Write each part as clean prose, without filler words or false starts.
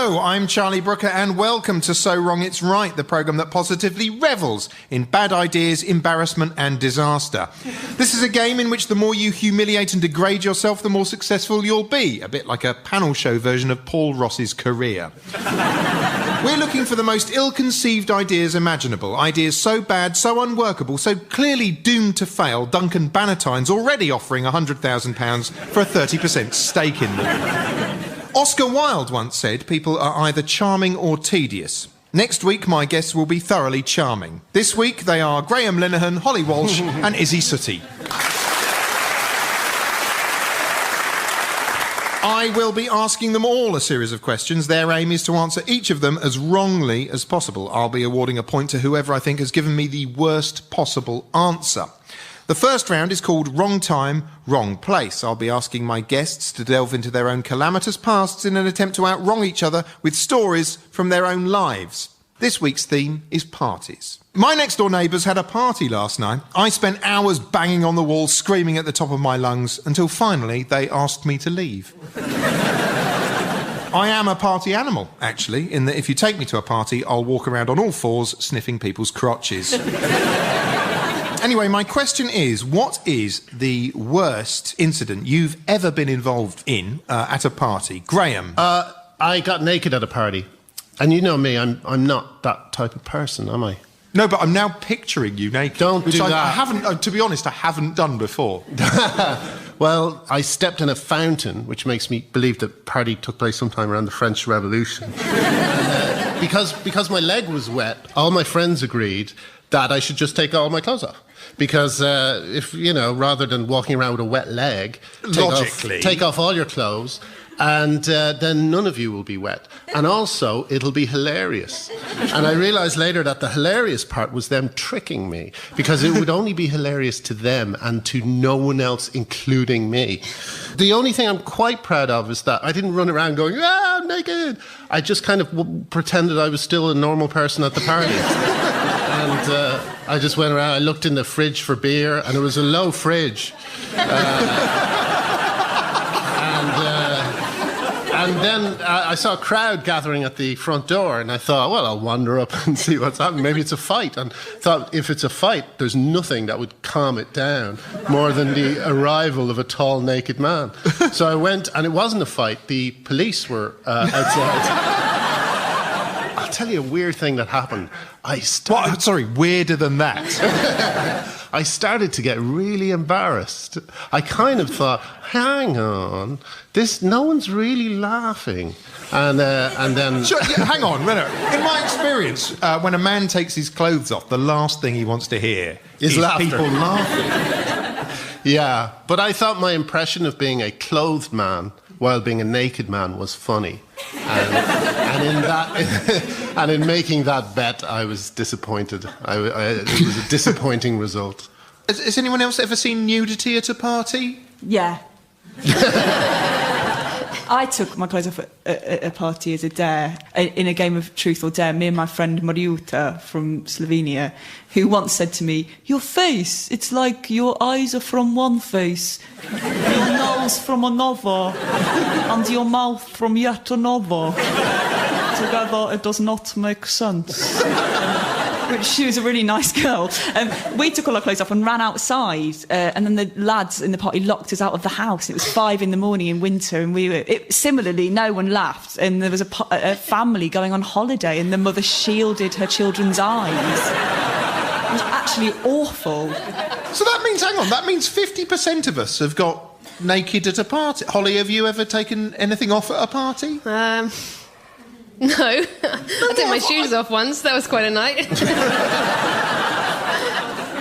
Hello, I'm Charlie Brooker, and welcome to So Wrong It's Right, the programme that positively revels in bad ideas, embarrassment and disaster. This is a game in which the more you humiliate and degrade yourself, the more successful you'll be. A bit like a panel show version of Paul Ross's career. We're looking for the most ill-conceived ideas imaginable. Ideas so bad, so unworkable, so clearly doomed to fail, Duncan Bannatyne's already offering £100,000 for a 30% stake in them. Oscar Wilde once said people are either charming or tedious. Next week, my guests will be thoroughly charming. This week, they are Graham Linehan, Holly Walsh and Izzy Sooty. I will be asking them all a series of questions. Their aim is to answer each of them as wrongly as possible. I'll be awarding a point to whoever I think has given me the worst possible answer. The first round is called Wrong Time, Wrong Place. I'll be asking my guests to delve into their own calamitous pasts in an attempt to outwrong each other with stories from their own lives. This week's theme is parties. My next-door neighbours had a party last night. I spent hours banging on the wall, screaming at the top of my lungs, until finally they asked me to leave. I am a party animal, actually, in that if you take me to a party, I'll walk around on all fours, sniffing people's crotches. Anyway, my question is, what is the worst incident you've ever been involved in at a party? Graham? I got naked at a party. And you know me, I'm not that type of person, am I? No, but I'm now picturing you naked. Don't do that. I haven't, to be honest, I haven't done before. Well, I stepped in a fountain, which makes me believe the party took place sometime around the French Revolution. Because my leg was wet, all my friends agreed that I should just take all my clothes off. Because if, you know, rather than walking around with a wet leg, take off all your clothes, and then none of you will be wet. And also, it'll be hilarious. And I realised later that the hilarious part was them tricking me, because it would only be hilarious to them and to no one else, including me. The only thing I'm quite proud of is that I didn't run around going, "Ah, I'm naked." I just kind of pretended I was still a normal person at the party. And I just went around, I looked in the fridge for beer, and it was a low fridge. And then I saw a crowd gathering at the front door, and I thought, well, I'll wander up and see what's happening. Maybe it's a fight. And thought, if it's a fight, there's nothing that would calm it down more than the arrival of a tall, naked man. So I went, and it wasn't a fight. The police were outside. I'll tell you a weird thing that happened. Weirder than that. I started to get really embarrassed. I kind of thought, hang on, no one's really laughing. And then... Sure, yeah, hang on, in my experience, when a man takes his clothes off, the last thing he wants to hear is people laughing. Yeah, but I thought my impression of being a clothed man while being a naked man was funny. And in making that bet, I was disappointed. It was a disappointing result. Has anyone else ever seen nudity at a party? Yeah. I took my clothes off at a party as a dare, in a game of Truth or Dare. Me and my friend Mariuta from Slovenia, who once said to me, "Your face, it's like your eyes are from one face, your nose from another, and your mouth from yet another. Together it does not make sense." Which she was a really nice girl. We took all our clothes off and ran outside, and then the lads in the party locked us out of the house. It was 5 a.m. in winter, and similarly, no one laughed. And there was a family going on holiday, and the mother shielded her children's eyes. It was actually awful. So that means, hang on, that means 50% of us have got naked at a party. Holly, have you ever taken anything off at a party? No. I took my shoes off once. That was quite a night.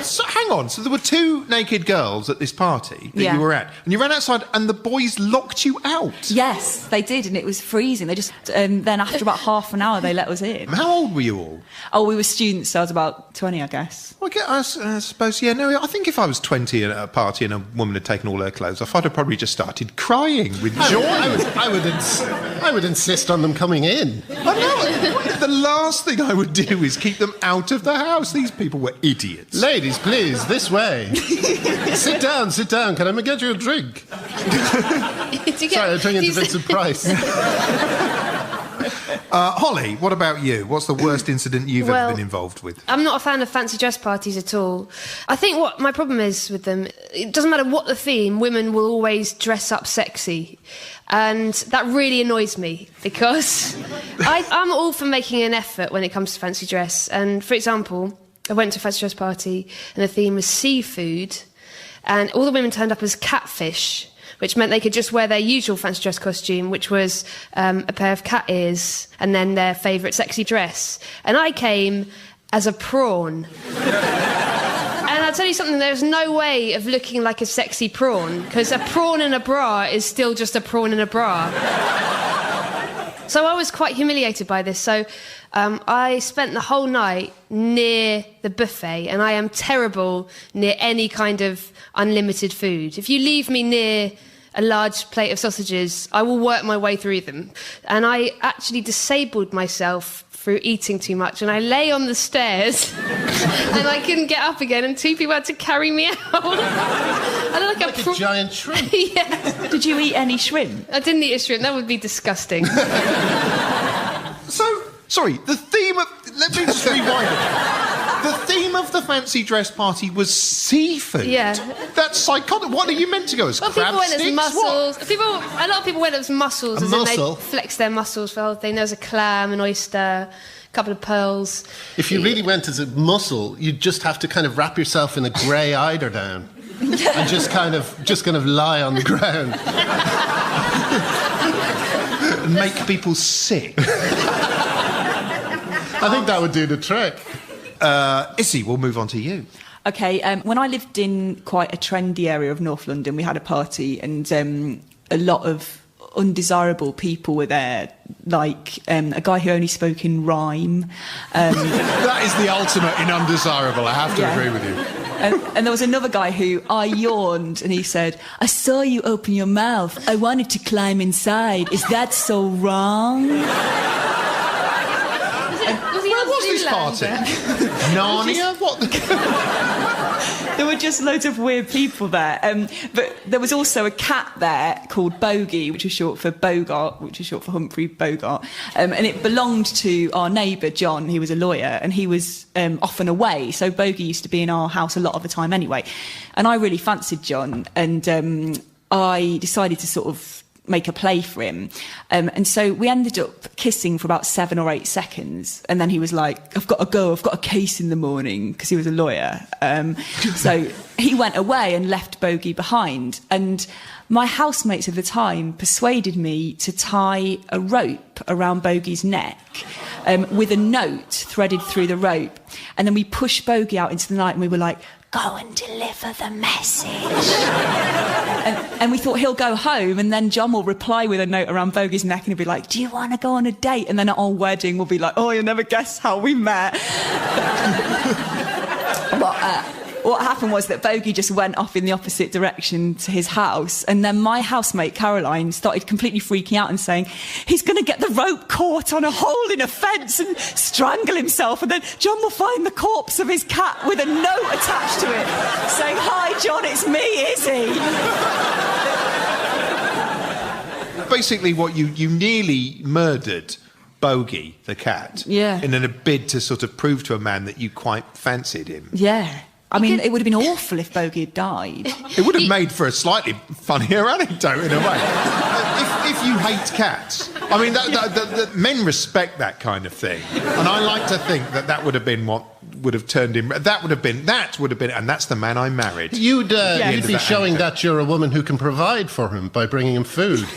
So, hang on, so there were 2 naked girls at this party that you were at, and you ran outside and the boys locked you out? Yes, they did, and it was freezing. They just then after about half an hour, they let us in. How old were you all? Oh, we were students, so I was about 20, I guess. Well, I suppose, yeah, no, I think if I was 20 at a party and a woman had taken all her clothes off, I'd have probably just started crying with joy. I would insist on them coming in. I know. The last thing I would do is keep them out of the house. These people were idiots. Ladies, please, this way. Sit down. Can I get you a drink? Sorry, I'm turning into Vincent Price. Holly, what about you? What's the worst incident you've ever been involved with? I'm not a fan of fancy dress parties at all. I think what my problem is with them, it doesn't matter what the theme, women will always dress up sexy. And that really annoys me because I'm all for making an effort when it comes to fancy dress. And for example, I went to a fancy dress party and the theme was seafood, and all the women turned up as catfish, which meant they could just wear their usual fancy dress costume, which was a pair of cat ears and then their favourite sexy dress. And I came as a prawn. And I'll tell you something, there's no way of looking like a sexy prawn, because a prawn in a bra is still just a prawn in a bra. So I was quite humiliated by this. So I spent the whole night near the buffet, and I am terrible near any kind of unlimited food. If you leave me near a large plate of sausages, I will work my way through them. And I actually disabled myself through eating too much, and I lay on the stairs and I couldn't get up again, and 2 people had to carry me out. I look like a giant shrimp. Yeah. Did you eat any shrimp? I didn't eat a shrimp, that would be disgusting. So, sorry, the theme of... Let me just rewind it. The theme of the fancy dress party was seafood. Yeah. That's psychotic. What are you meant to go as? Well, crab people went sticks? as mussels. What? A lot of people went as mussels, A as mussel? in they flex their muscles for the whole thing. There was a clam, an oyster, a couple of pearls. If you really went as a mussel, you'd just have to kind of wrap yourself in a grey eider down and just kind of lie on the ground. And make people sick. I think that would do the trick. Issy, we'll move on to you. Okay, when I lived in quite a trendy area of North London, we had a party, and a lot of undesirable people were there, like a guy who only spoke in rhyme. That is the ultimate in undesirable, I have to agree with you. And there was another guy who I yawned, and he said, "I saw you open your mouth. I wanted to climb inside. Is that so wrong?" Where was this party? Narnia? What? There were just loads of weird people there. But there was also a cat there called Bogey, which is short for Bogart, which is short for Humphrey Bogart. And it belonged to our neighbour, John, who was a lawyer, and he was often away. So Bogey used to be in our house a lot of the time anyway. And I really fancied John, and I decided to sort of make a play for him. And so we ended up kissing for about 7 or 8 seconds. And then he was like, "I've got to go, I've got a case in the morning," because he was a lawyer. So he went away and left Bogey behind. And my housemates at the time persuaded me to tie a rope around Bogey's neck with a note threaded through the rope. And then we pushed Bogey out into the night, and we were like, "Go and deliver the message." and we thought he'll go home, and then John will reply with a note around Bogey's neck, and he'll be like, "Do you want to go on a date?" And then at our wedding, we'll be like, "Oh, you'll never guess how we met." What happened was that Bogey just went off in the opposite direction to his house, and then my housemate Caroline started completely freaking out and saying, "He's going to get the rope caught on a hole in a fence and strangle himself, and then John will find the corpse of his cat with a note attached to it saying, 'Hi John, it's me, Izzy.'" Basically, what you nearly murdered Bogey, the cat, Yeah. in a bid to sort of prove to a man that you quite fancied him. Yeah. I mean, it would have been awful if Bogey had died. It would have made for a slightly funnier anecdote in a way. If you hate cats, I mean, men respect that kind of thing, and I like to think that would have been what would have turned him. That would have been, and that's the man I married. You'd be that showing anecdote. that you're a woman who can provide for him by bringing him food.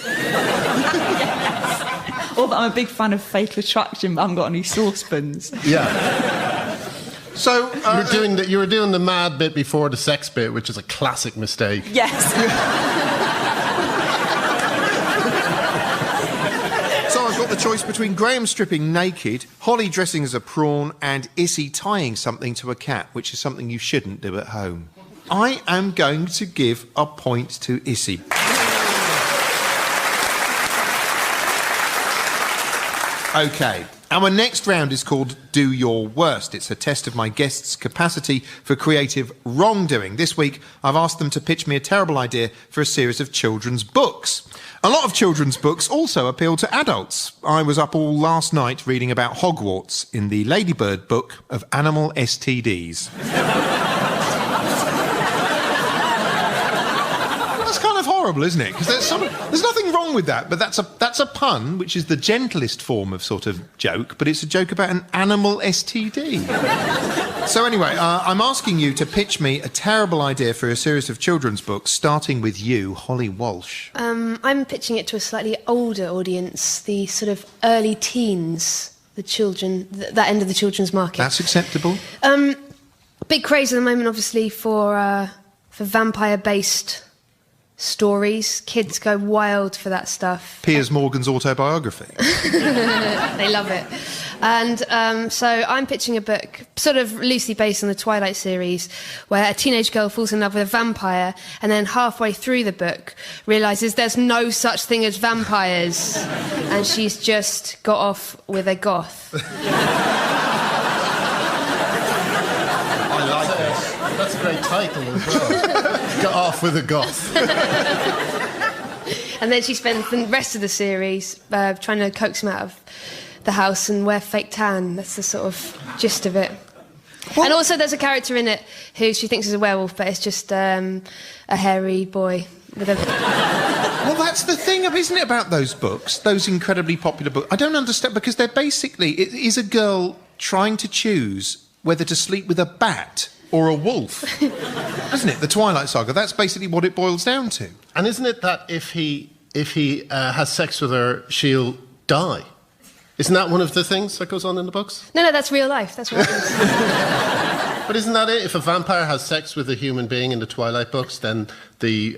Or that I'm a big fan of Fatal Attraction, but I haven't got any saucepans. Yeah. So You were doing the mad bit before the sex bit, which is a classic mistake. Yes. So I've got the choice between Graham stripping naked, Holly dressing as a prawn, and Issy tying something to a cat, which is something you shouldn't do at home. I am going to give a point to Issy. OK, Our next round is called Do Your Worst. It's a test of my guests' capacity for creative wrongdoing. This week, I've asked them to pitch me a terrible idea for a series of children's books. A lot of children's books also appeal to adults. I was up all last night reading about Hogwarts in the Ladybird book of animal STDs. That's kind of horrible, isn't it? Because there's nothing wrong with that, but that's a pun, which is the gentlest form of sort of joke, but it's a joke about an animal STD. So anyway, I'm asking you to pitch me a terrible idea for a series of children's books, starting with you, Holly Walsh. I'm pitching it to a slightly older audience, the sort of early teens, the children, that end of the children's market. That's acceptable. Big craze at the moment, obviously, for vampire-based stories. Kids go wild for that stuff. Piers Morgan's autobiography. They love it. And so I'm pitching a book sort of loosely based on the Twilight series, where a teenage girl falls in love with a vampire and then halfway through the book realises there's no such thing as vampires and she's just got off with a goth. I like this. That's a great title as well. Got off with a goth. And then she spends the rest of the series trying to coax him out of the house and wear fake tan. That's the sort of gist of it. What? And also there's a character in it who she thinks is a werewolf, but it's just a hairy boy with a... Well, that's the thing, isn't it, about those books, those incredibly popular books? I don't understand, because they're basically... It is a girl trying to choose whether to sleep with a bat or a wolf. Isn't it? The Twilight Saga. That's basically what it boils down to. And isn't it that if he has sex with her, she'll die? Isn't that one of the things that goes on in the books? No, that's real life. That's what happens. But isn't that it? If a vampire has sex with a human being in the Twilight books, then the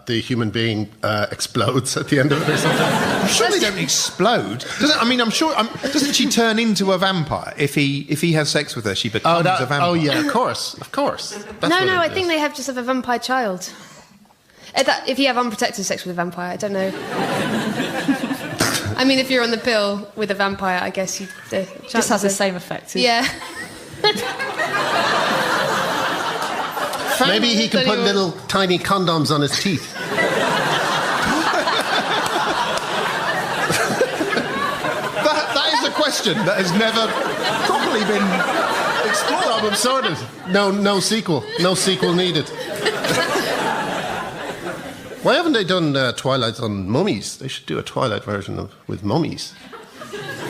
human being explodes at the end of it or something? I'm sure they don't explode. I'm sure... doesn't she turn into a vampire? If he has sex with her, she becomes a vampire. Oh, yeah, of course. That's no, I think they just have a vampire child. If you have unprotected sex with a vampire, I don't know. I mean, if you're on the pill with a vampire, I guess you... just has the same effect. Yeah. Maybe he can put little tiny condoms on his teeth. That is a question that has never properly been explored. I'm absurd. No sequel. No sequel needed. Why haven't they done Twilight on mummies? They should do a Twilight version with mummies.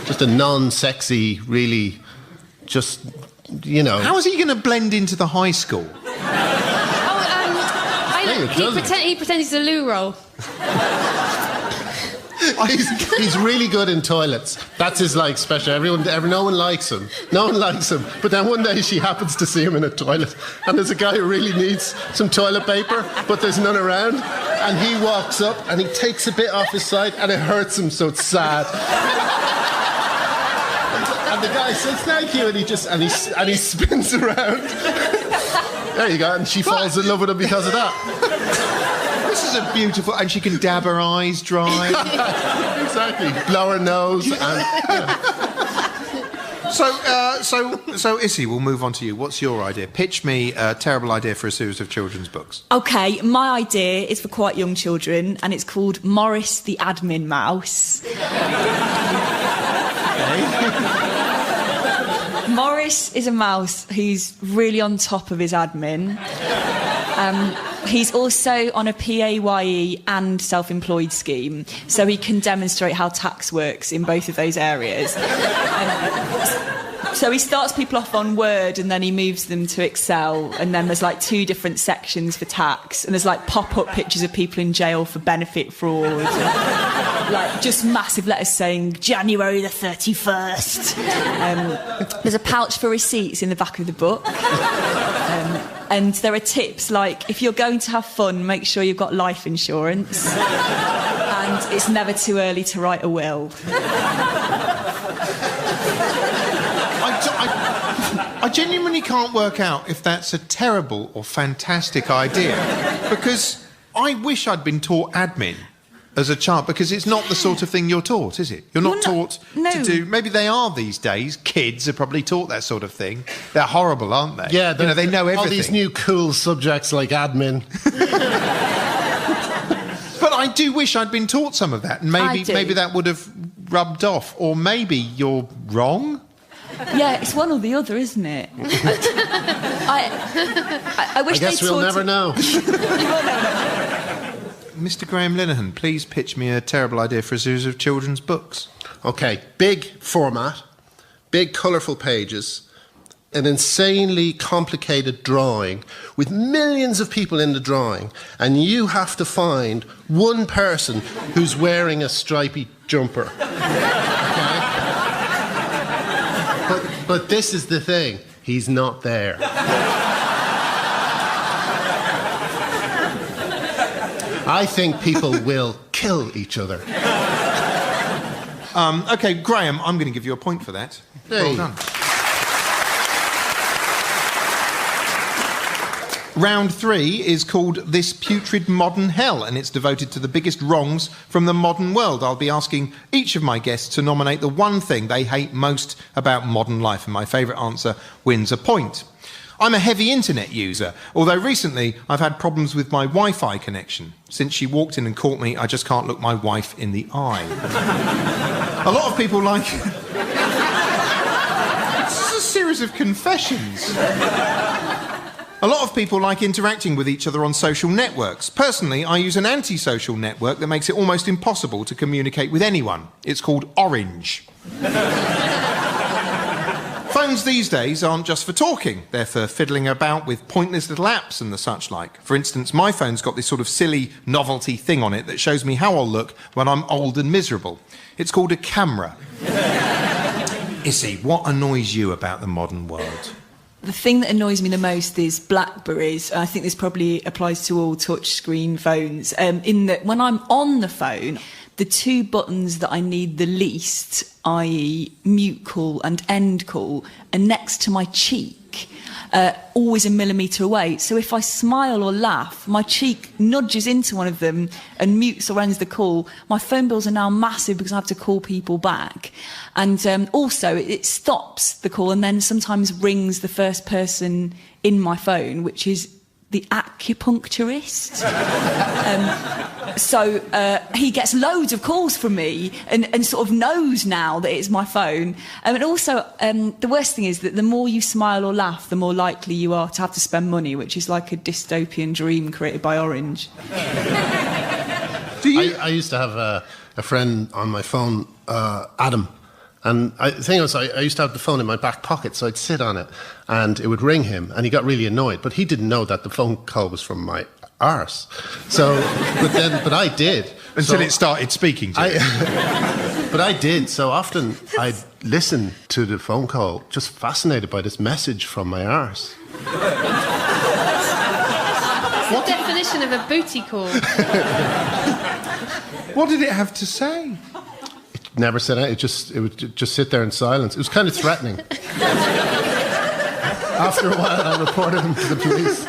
Just a non-sexy, really, just, you know... How is he going to blend into the high school? He pretends he's a loo roll. He's really good in toilets. That's his special. No one likes him. No one likes him. But then one day she happens to see him in a toilet, and there's a guy who really needs some toilet paper, but there's none around. And he walks up and he takes a bit off his side, and it hurts him, so it's sad. And the guy says thank you, and he spins around. There you go, and she falls in love with him because of that. This is a beautiful... And she can dab her eyes dry. Exactly. Blow her nose and... So, Issy, we'll move on to you. What's your idea? Pitch me a terrible idea for a series of children's books. OK, my idea is for quite young children, and it's called Morris the Admin Mouse. Morris is a mouse who's really on top of his admin. He's also on a PAYE and self-employed scheme, so he can demonstrate how tax works in both of those areas. So he starts people off on Word and then he moves them to Excel, and then there's 2 different sections for tax, and there's pop-up pictures of people in jail for benefit fraud, and, just massive letters saying January the 31st. There's a pouch for receipts in the back of the book. And there are tips if you're going to have fun, make sure you've got life insurance, and it's never too early to write a will. I genuinely can't work out if that's a terrible or fantastic idea, because I wish I'd been taught admin as a child? Because it's not the sort of thing you're taught, is it? You're not taught to do... Maybe they are these days. Kids are probably taught that sort of thing. They're horrible, aren't they? Yeah, they know everything. All these new cool subjects like admin. But I do wish I'd been taught some of that, and maybe that would have rubbed off. Or maybe you're wrong? Yeah, it's one or the other, isn't it? I wish I guess we'll never know. Mr. Graham Linehan, please pitch me a terrible idea for a series of children's books. OK, big format, big colourful pages, an insanely complicated drawing with millions of people in the drawing, and you have to find one person who's wearing a stripy jumper. Okay? But this is the thing, he's not there. I think people will kill each other. OK, Graham, I'm going to give you a point for that. Hey. Well done. Round 3 is called This Putrid Modern Hell, and it's devoted to the biggest wrongs from the modern world. I'll be asking each of my guests to nominate the one thing they hate most about modern life, and my favourite answer wins a point. I'm a heavy internet user, although recently I've had problems with my Wi-Fi connection. Since she walked in and caught me, I just can't look my wife in the eye. A lot of people like... This is a series of confessions. A lot of people like interacting with each other on social networks. Personally, I use an anti-social network that makes it almost impossible to communicate with anyone. It's called Orange. Phones these days aren't just for talking, they're for fiddling about with pointless little apps and the such like. For instance, my phone's got this sort of silly novelty thing on it that shows me how I'll look when I'm old and miserable. It's called a camera. Issy, what annoys you about the modern world? The thing that annoys me the most is Blackberries. I think this probably applies to all touchscreen phones. In that when I'm on the phone, the two buttons that I need the least, i.e. mute call and end call, are next to my cheek, always a millimetre away. So if I smile or laugh, my cheek nudges into one of them and mutes or ends the call. My phone bills are now massive because I have to call people back. And also, it stops the call and then sometimes rings the first person in my phone, which is the acupuncturist. So he gets loads of calls from me and sort of knows now that it's my phone. And also, the worst thing is that the more you smile or laugh, the more likely you are to have to spend money, which is like a dystopian dream created by Orange. I used to have a friend on my phone, Adam. And the thing was, I used to have the phone in my back pocket, so I'd sit on it, and it would ring him, and he got really annoyed. But he didn't know that the phone call was from my arse. So, but I did. Until it started speaking to you. But I did. So often I'd listen to the phone call, just fascinated by this message from my arse. What's the definition of a booty call? What did it have to say? Never said it. It would just sit there in silence. It was kind of threatening. After a while, I reported him to the police.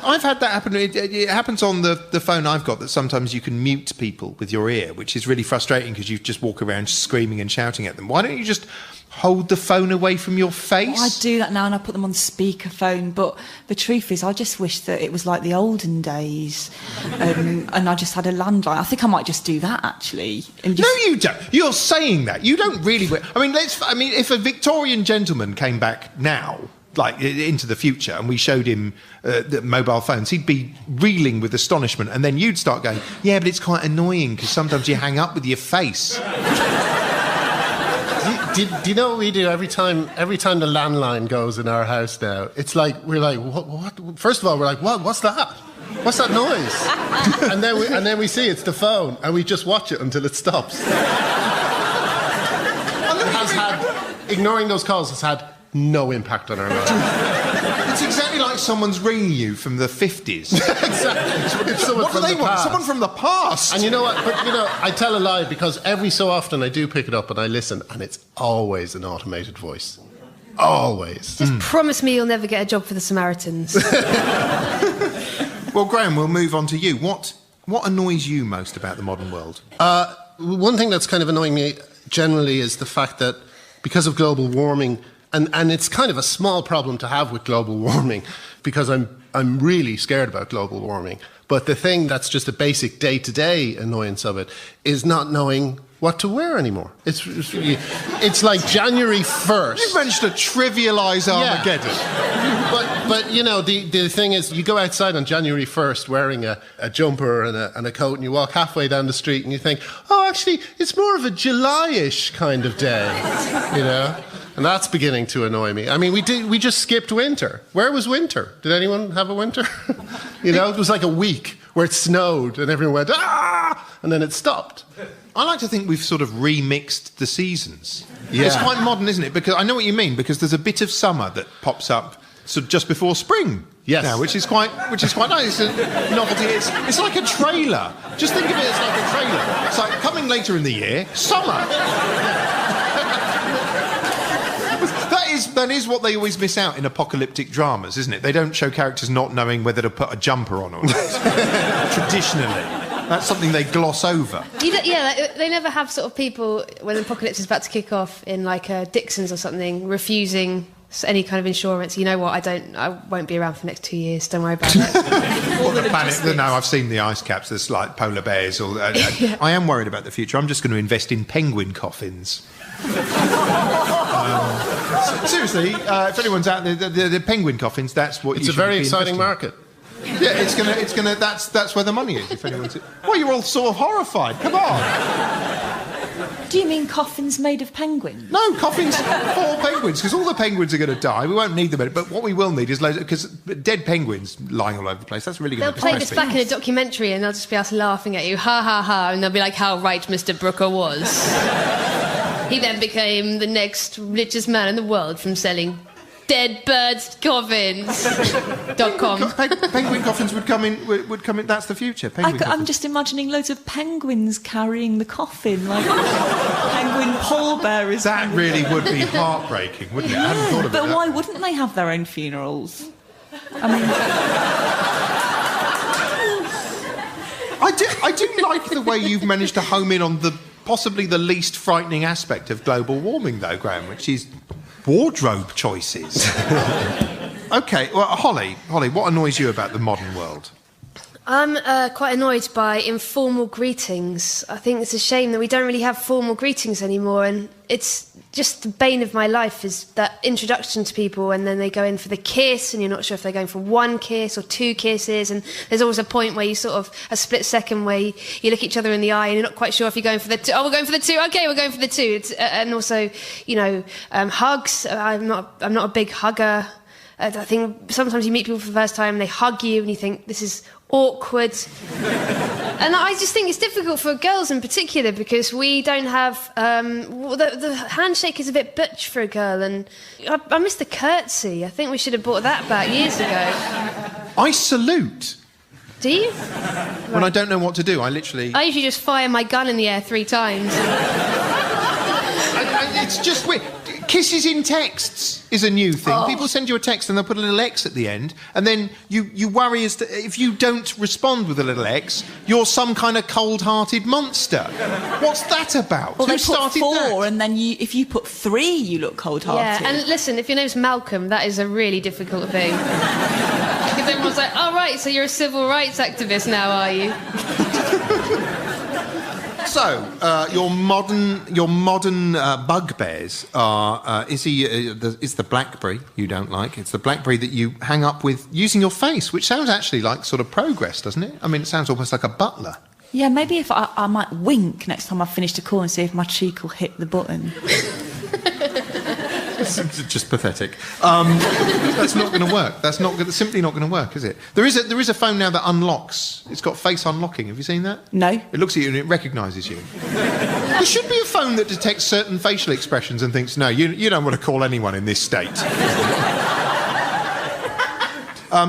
I've had that happen. It happens on the phone I've got, that sometimes you can mute people with your ear, which is really frustrating because you just walk around screaming and shouting at them. Why don't you just hold the phone away from your face? Well, I do that now and I put them on speakerphone, but the truth is I just wish that it was like the olden days and I just had a landline. I think I might just do that, actually. And just... No, you don't. You're saying that. You don't really... I mean, if a Victorian gentleman came back now, like into the future, and we showed him the mobile phones, he'd be reeling with astonishment, and then you'd start going, yeah, but it's quite annoying because sometimes you hang up with your face. Do you know what we do every time the landline goes in our house now? It's like, we're like, what? First of all, we're like, what? What's that? What's that noise? and then we see it's the phone, and we just watch it until it stops. Ignoring those calls has had no impact on our lives. It's exactly like someone's ringing you from the 50s. Exactly. What do they want? Someone from the past. And you know what? But I tell a lie because every so often I do pick it up and I listen, and it's always an automated voice. Always. Just promise me you'll never get a job for the Samaritans. Well, Graham, we'll move on to you. What what annoys you most about the modern world? One thing that's kind of annoying me generally is the fact that because of global warming, and it's kind of a small problem to have with global warming, because I'm really scared about global warming. But the thing that's just a basic day-to-day annoyance of it is not knowing what to wear anymore. It's like January 1st. You've managed to trivialise Armageddon. Yeah. But you know, the thing is, you go outside on January 1st wearing a jumper and a coat, and you walk halfway down the street and you think, oh, actually, it's more of a July-ish kind of day, you know? And that's beginning to annoy me. I mean, we just skipped winter. Where was winter? Did anyone have a winter? You know, it was like a week where it snowed and everyone went, ah! And then it stopped. I like to think we've sort of remixed the seasons. Yeah. It's quite modern, isn't it? Because I know what you mean, because there's a bit of summer that pops up sort of just before spring. Yes. Now, which is quite nice. It's a novelty. It's like a trailer. Just think of it as like a trailer. It's like coming later in the year, summer. That is what they always miss out in apocalyptic dramas, isn't it? They don't show characters not knowing whether to put a jumper on or not. Traditionally. That's something they gloss over. They never have sort of people, when the apocalypse is about to kick off, in like Dixon's or something, refusing any kind of insurance. You know what, I won't be around for the next 2 years, don't worry about it. Or the planet. No, I've seen the ice caps, there's like polar bears. I am worried about the future. I'm just going to invest in penguin coffins. Seriously, if anyone's out there, the penguin coffins, that's what it's a very exciting market. Yeah, it's gonna. That's where the money is. If anyone's. Well, you're all sort of horrified. Come on. Do you mean coffins made of penguins? No, coffins for penguins, because all the penguins are going to die. We won't need them, but what we will need is loads, because dead penguins lying all over the place. That's really going to They'll play this back in a documentary, and they'll just be us laughing at you, ha ha ha, and they'll be like, how right Mr. Brooker was. He then became the next richest man in the world from selling dead birds coffins.com. Penguin coffins would come in. That's the future. I'm just imagining loads of penguins carrying the coffin, like penguin pallbearers. That really would be heartbreaking, wouldn't it? Yeah, I hadn't thought of but that. why wouldn't they have their own funerals? I mean, I do like the way you've managed to home in on possibly the least frightening aspect of global warming, though, Graham, which is wardrobe choices. OK, well, Holly, what annoys you about the modern world? I'm quite annoyed by informal greetings. I think it's a shame that we don't really have formal greetings anymore, and it's just the bane of my life is that introduction to people, and then they go in for the kiss, and you're not sure if they're going for one kiss or two kisses, and there's always a point where you sort of, a split second where you look each other in the eye and you're not quite sure if you're going for the two. Oh, we're going for the two. Okay, we're going for the two. And also, you know, hugs. I'm not a big hugger. I think sometimes you meet people for the first time and they hug you and you think, this is awkward. And I just think it's difficult for girls in particular because we don't have... the handshake is a bit butch for a girl, and I miss the curtsy. I think we should have brought that back years ago. I salute. Do you? When I don't know what to do, I usually just fire my gun in the air 3 times. It's just weird. Kisses in texts is a new thing. Oh. People send you a text and they'll put a little X at the end, and then you worry as to if you don't respond with a little X, you're some kind of cold-hearted monster. What's that about? Well, Who they put started 4, that? and then if you put 3, you look cold-hearted. Yeah, and listen, if your name's Malcolm, that is a really difficult thing. Because everyone's like, oh, right, so you're a civil rights activist now, are you? So, your modern bugbears are is the blackberry you don't like. It's the blackberry that you hang up with using your face, which sounds actually like sort of progress, doesn't it? I mean, it sounds almost like a butler. Yeah, maybe if I might wink next time I've finished a call and see if my cheek will hit the button. It's just pathetic. That's not going to work. That's simply not going to work, is it? There is a phone now that unlocks. It's got face unlocking. Have you seen that? No. It looks at you and it recognises you. There should be a phone that detects certain facial expressions and thinks, no, you don't want to call anyone in this state.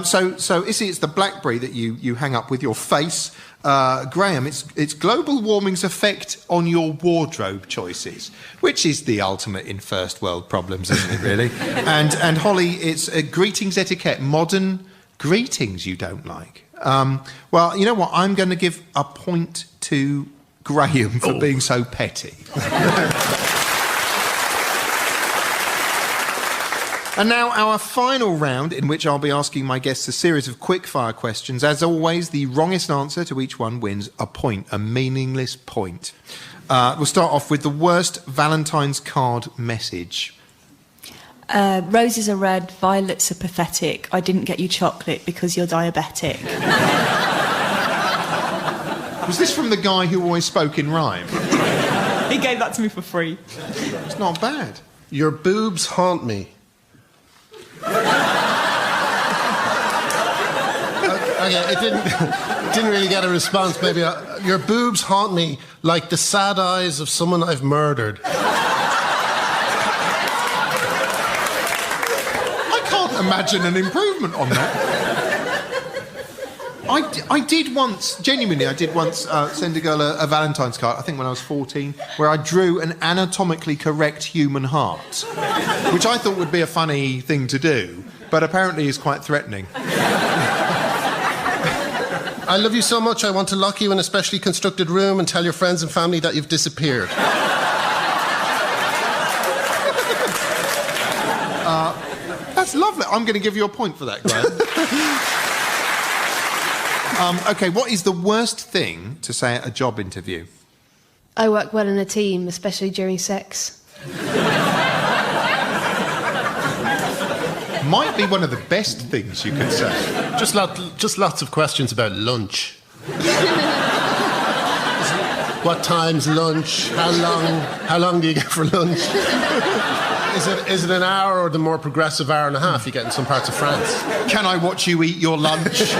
So Issy, it's the BlackBerry that you hang up with your face. Graham, it's global warming's effect on your wardrobe choices, which is the ultimate in first world problems, isn't it, really? And Holly, it's greetings etiquette, modern, Greetings you don't like. Well, you know what? I'm going to give a point to Graham for being so petty. And now our final round, in which I'll be asking my guests a series of quick-fire questions. As always, the wrongest answer to each one wins a point, a meaningless point. We'll start off with the worst Valentine's card message. Roses are red, violets are pathetic. I didn't get you chocolate because you're diabetic. Was this from the guy who always spoke in rhyme? He gave that to me for free. It's not bad. Your boobs haunt me. Okay, it didn't really get a response. Maybe your boobs haunt me like the sad eyes of someone I've murdered. I can't imagine an improvement on that. I did once send a girl a Valentine's card, I think when I was 14, where I drew an anatomically correct human heart, which I thought would be a funny thing to do, but apparently is quite threatening. I love you so much, I want to lock you in a specially constructed room and tell your friends and family that you've disappeared. That's lovely. I'm going to give you a point for that, Graham. OK, what is the worst thing to say at a job interview? I work well in a team, especially during sex. Might be one of the best things you could say. Just lots of questions about lunch. What time's lunch? How long do you get for lunch? Is it an hour or the more progressive hour and a half you get in some parts of France? Can I watch you eat your lunch?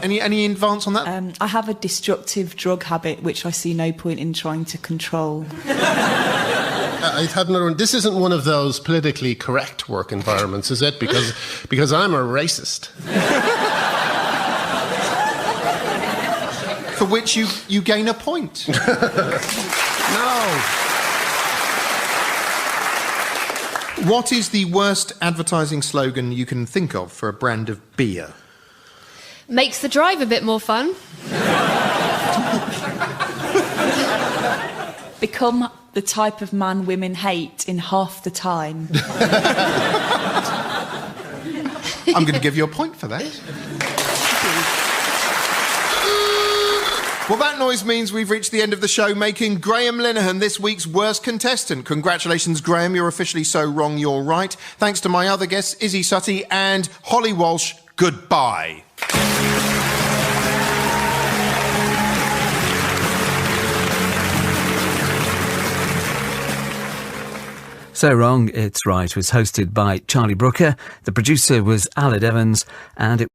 Any advance on that? I have a destructive drug habit which I see no point in trying to control. I had another one. This isn't one of those politically correct work environments, is it? Because I'm a racist. For which you gain a point. No. What is the worst advertising slogan you can think of for a brand of beer? Makes the drive a bit more fun. Become the type of man women hate in half the time. I'm going to give you a point for that. Well, that noise means we've reached the end of the show, making Graham Linehan this week's worst contestant. Congratulations, Graham. You're officially so wrong, you're right. Thanks to my other guests, Izzy Sutty and Holly Walsh. Goodbye. So Wrong, It's Right was hosted by Charlie Brooker. The producer was Aled Evans, and it